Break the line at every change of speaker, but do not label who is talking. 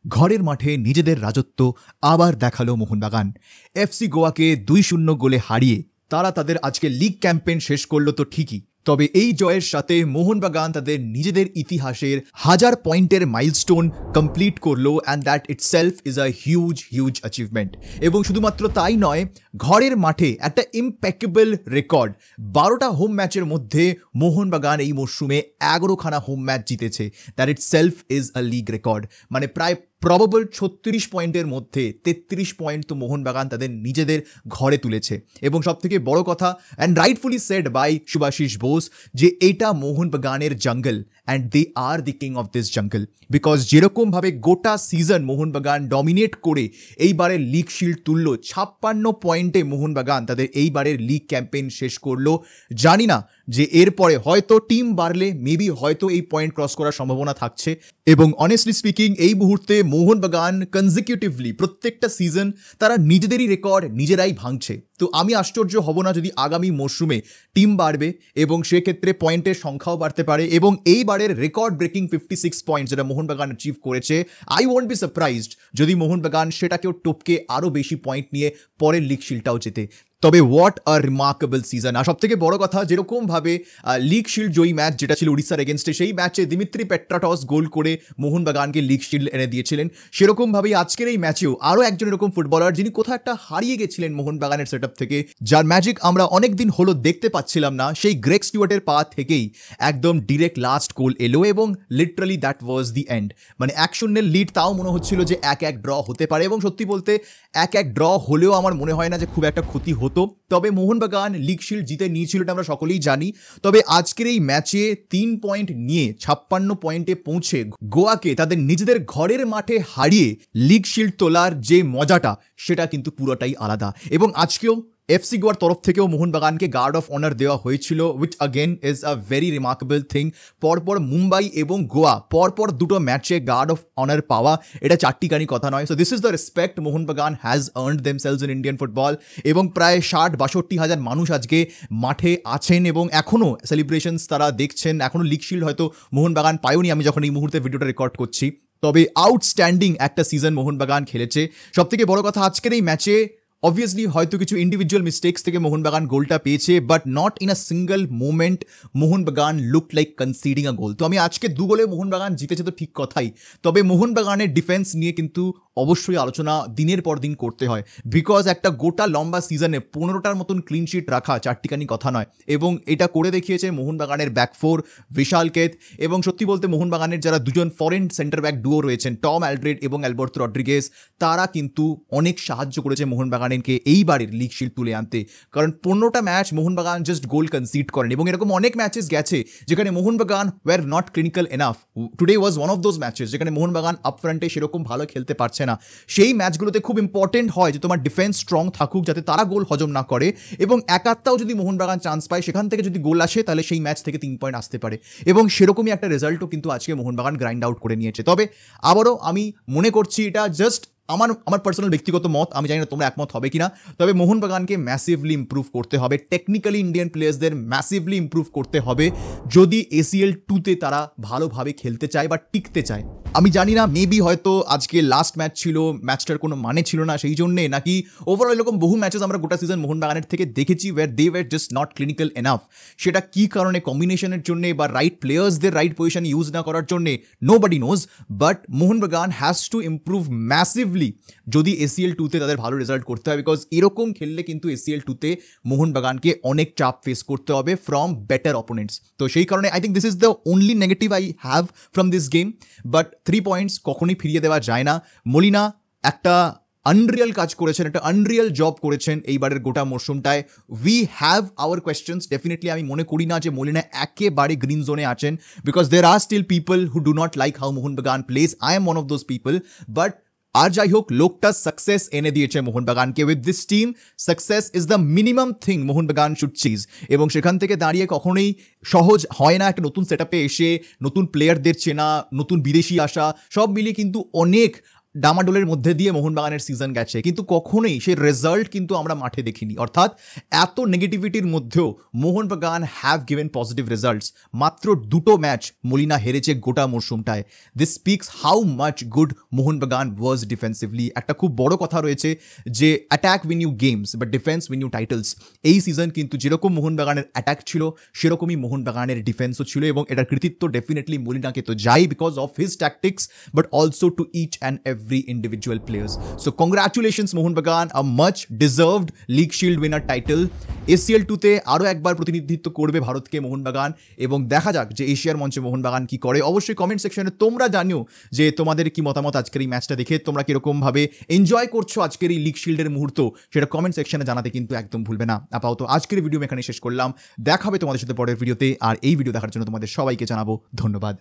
ঘরের মাঠে নিজেদের রাজত্ব আবার দেখালো মোহনবাগান। এফসি গোয়াকে 2-0 গোলে হারিয়ে তারা তাদের আজকে লিগ ক্যাম্পেইন শেষ করলো তো ঠিকই, তবে এই জয়ের সাথে মোহনবাগান তাদের নিজেদের ইতিহাসের 1000 পয়েন্টের মাইলস্টোন কমপ্লিট করলো, and that itself is a huge achievement. এবং শুধুমাত্র তাই নয়, ঘরের মাঠে একটা ইম্প্যাকেবল রেকর্ড। 12টা হোম ম্যাচের মধ্যে মোহনবাগান এই মরশুমে 11খানা হোম ম্যাচ জিতেছে। That itself is a league record. মানে প্রায় প্রবাবল 36 পয়েন্টের মধ্যে 33 পয়েন্ট তো মোহনবাগান তাদের নিজেদের ঘরে তুলেছে। এবং সবথেকে বড় কথা, and rightfully said by Shubhashis Bose, যে এটা মোহনবাগানের জঙ্গল and they are the king of this jungle. Because যেরকমভাবে গোটা সিজন মোহনবাগান ডমিনেট করে এইবারের লিগ শিল্ড তুলল, 56 পয়েন্টে মোহনবাগান তাদের এইবারের লিগ ক্যাম্পেইন শেষ করলো। জানি না যে এরপরে হয়তো টিম বাড়লে মেবি হয়তো এই পয়েন্ট ক্রস করার সম্ভাবনা থাকছে। এবং অনেস্টলি স্পিকিং এই মুহূর্তে মোহনবাগান কনজিকিউটিভলি প্রত্যেকটা সিজন তারা নিজেদেরই রেকর্ড নিজেরাই ভাঙছে। তো আমি আশ্চর্য হব না যদি আগামী মরশুমে টিম বাড়বে এবং সেক্ষেত্রে পয়েন্টের সংখ্যাও বাড়তে পারে। এবং এইবারের রেকর্ড ব্রেকিং 56 পয়েন্ট যেটা মোহনবাগান অ্যাচিভ করেছে, আই ওয়ন্ট বি সারপ্রাইজড যদি মোহনবাগান সেটাকেও টপকে আরও বেশি পয়েন্ট নিয়ে পরের লিগ শিল্ডটাও জেতে। তবে হোয়াট আ রিমার্কেবল সিজন। আর সব থেকে বড় কথা, যেরকমভাবে লিগ শিল্ড জয়ী ম্যাচ যেটা ছিল উড়িষ্যার এগেনস্টে, সেই ম্যাচে দিমিত্রি পেট্রাটস গোল করে মোহনবাগানকে লিগ শিল্ড এনে দিয়েছিলেন। সেরকমভাবেই আজকের এই ম্যাচেও আরও একজন এরকম ফুটবলার যিনি কোথাও একটা হারিয়ে গেছিলেন মোহনবাগানের সেট আপ থেকে, যার ম্যাজিক আমরা অনেক দিন হলো দেখতে পাচ্ছিলাম না, সেই গ্রেগ স্টুয়ার্টের পা থেকেই একদম ডিরেক্ট লাস্ট গোল এলো এবং literally that was the end. মানে 1-0 লিড, তাও মনে হচ্ছিল যে 1-1 ড্র হতে পারে। এবং সত্যি বলতে 1-1 ড্র হলেও আমার মনে হয় না যে খুব একটা ক্ষতি হতো। তবে মোহনবাগান লিগ শিল্ড জিতে নিয়েছিল, এটা আমরা সকলেই জানি। তবে আজকের এই ম্যাচে 3 পয়েন্ট নিয়ে 56 পয়েন্টে পৌঁছে গোয়াকে তাদের নিজেদের ঘরের মাঠে হারিয়ে লিগ শিল্ড তোলার যে মজাটা, সেটা কিন্তু পুরোটাই আলাদা। এবং আজকেও এফসি গোয়ার তরফ থেকেও মোহনবাগানকে গার্ড অফ অনার দেওয়া হয়েছিল, which again is a very remarkable thing. পরপর মুম্বাই এবং গোয়া পরপর দুটো ম্যাচে গার্ড অফ অনার পাওয়া, এটা চারটিখানি কথা নয়। So this is the respect Mohun Bagan has earned themselves in Indian football. এবং প্রায় 60-62 হাজার মানুষ আজকে মাঠে আছেন এবং এখনও সেলিব্রেশনস তারা দেখছেন। এখনও লিগ শিল্ড হয়তো মোহনবাগান পায়নি আমি যখন এই মুহূর্তে ভিডিওটা রেকর্ড করছি। তবে আউটস্ট্যান্ডিং একটা সিজন মোহনবাগান খেলেছে। সবথেকে বড় কথা, আজকের এই ম্যাচে অবভিয়াসলি হয়তো কিছু ইন্ডিভিজুয়াল মিস্টেক্স থেকে মোহনবাগান গোলটা পেয়েছে, but not in a single moment Mohun Bagan look like conceding a goal. তো আমি আজকে 2 গোলে মোহনবাগান জিতেছে তো ঠিক কথাই, তবে মোহনবাগানের ডিফেন্স নিয়ে কিন্তু অবশ্যই আলোচনা দিনের পর দিন করতে হয়। বিকজ একটা গোটা লম্বা সিজনে 15টার মতন ক্লিন শিট রাখা চারটিখানি কথা নয়। এবং এটা করে দেখিয়েছে মোহনবাগানের ব্যাকফোর বিশাল কেত। এবং সত্যি বলতে মোহনবাগানের যারা দুজন ফরেন সেন্টার ব্যাক ডুও রয়েছেন, টম অ্যালড্রেড এবং অ্যালবার্তো রড্রিগেজ, তারা কিন্তু অনেক সাহায্য করেছে মোহনবাগানকে এইবারের লিগ শিল্ড তুলে আনতে। কারণ 15টা ম্যাচ মোহনবাগান জাস্ট গোল কনসিড করেন। এবং এরকম অনেক ম্যাচেস গেছে যেখানে Mohun Bagan were not clinical enough. Today was one of those matches যেখানে মোহনবাগান আপফ্রন্টে সেরকম ভালো খেলতে পারছে না। সেই ম্যাচগুলোতে খুব ইম্পর্টেন্ট হয় যে তোমার ডিফেন্স স্ট্রং থাকুক, যাতে তারা গোল হজম না করে। এবং একাত্তাও যদি মোহনবাগান চান্স পায়, সেখান থেকে যদি গোল আসে, তাহলে সেই ম্যাচ থেকে 3 পয়েন্ট আসতে পারে। এবং সেরকমই একটা রেজাল্টও কিন্তু আজকে মোহনবাগান গ্রাইন্ড আউট করে নিয়েছে। তবে আবারও আমি মনে করছি এটা জাস্ট আমার পার্সোনাল ব্যক্তিগত মত, আমি জানি না তোমরা একমত হবে কিনা। তবে মোহনবাগানকে ম্যাসিভলি ইম্প্রুভ করতে হবে, টেকনিক্যালি ইন্ডিয়ান প্লেয়ার্সদের ম্যাসিভলি ইম্প্রুভ করতে হবে যদি ACL 2তে তারা ভালোভাবে খেলতে চায় বা টিকতে চায়। আমি জানি না, মেবি হয়তো আজকে লাস্ট ম্যাচ ছিল, ম্যাচটার কোনো মানে ছিল না সেই জন্যে, নাকি ওভারঅল এরকম বহু ম্যাচেস আমরা গোটা সিজন মোহনবাগানের থেকে দেখেছি where they were just not clinical enough. সেটা কী কারণে, কম্বিনেশনের জন্যে বা রাইট প্লেয়ার্সদের রাইট পজিশন ইউজ না করার জন্যে, nobody knows. But Mohun Bagan has to improve massively যদি ACL 2তে তাদের ভালো রেজাল্ট করতে হয়। বিকজ এরকম খেললে কিন্তু ACL 2তে মোহনবাগানকে অনেক চাপ ফেস করতে হবে ফ্রম বেটার অপোনেন্টস। তো সেই কারণে I think this is the only negative I have from this game. But 3 points কখনোই ফিরিয়ে দেওয়া যায় না। মলিনা একটা আনরিয়াল কাজ করেছেন, একটা আনরিয়াল জব করেছেন এইবারের গোটা মরশুমটায়। We have our questions definitely. আমি মনে করি না যে মলিনা একেবারে গ্রিন জোনে আছেন, because there are still people who do not like how Mohun Bagan plays. I am one of those people. But আর যাই হোক, লোকটা সাকসেস এনে দিয়েছে মোহনবাগানকে। With this team success is the minimum thing Mohun Bagan should chase. এবং সেখান থেকে দাঁড়িয়ে কখনোই সহজ হয় না একটা নতুন সেট আপে এসে নতুন প্লেয়ারদের চেনা, নতুন বিদেশি আসা, সব মিলিয়ে কিন্তু অনেক ডামাডোলের মধ্যে দিয়ে মোহনবাগানের সিজন গেছে, কিন্তু কখনোই সেই রেজাল্ট কিন্তু আমরা মাঠে দেখিনি। অর্থাৎ এত নেগেটিভিটির মধ্যেও Mohun Bagan have given positive results. মাত্র 2টো ম্যাচ মলিনা হেরেছে গোটা মরশুমটায়। This speaks how much good Mohun Bagan was defensively. একটা খুব বড় কথা রয়েছে যে attack win you games but defence win you titles. এই সিজন কিন্তু যেরকম মোহনবাগানের অ্যাটাক ছিল সেরকমই মোহনবাগানের ডিফেন্সও ছিল, এবং এটার কৃতিত্ব ডেফিনেটলি মলিনাকে তো যাই because of his tactics but also to each and every individual players. So congratulations Mohanbagan, a much deserved League Shield winner title. ACL 2-তে আরও একবার প্রতিনিধিত্ব করবে ভারতকে মোহনবাগান, এবং দেখা যাক যে এশিয়ার মঞ্চে মোহনবাগান কি করে। অবশ্যই কমেন্ট সেকশনে তোমরা জানিও যে তোমাদের কি মতামত আজকের এই ম্যাচটা দেখে। তোমরা কীরকমভাবে এনজয় করছো আজকের এই লিগ শিল্ডের মুহূর্ত, সেটা কমেন্ট সেকশনে জানাতে কিন্তু একদম ভুলবে না। আপাতত আজকের ভিডিও এখানে শেষ করলাম, দেখা হবে তোমাদের সাথে পরের ভিডিওতে। আর এই ভিডিও দেখার জন্য তোমাদের সবাইকে জানাবো ধন্যবাদ।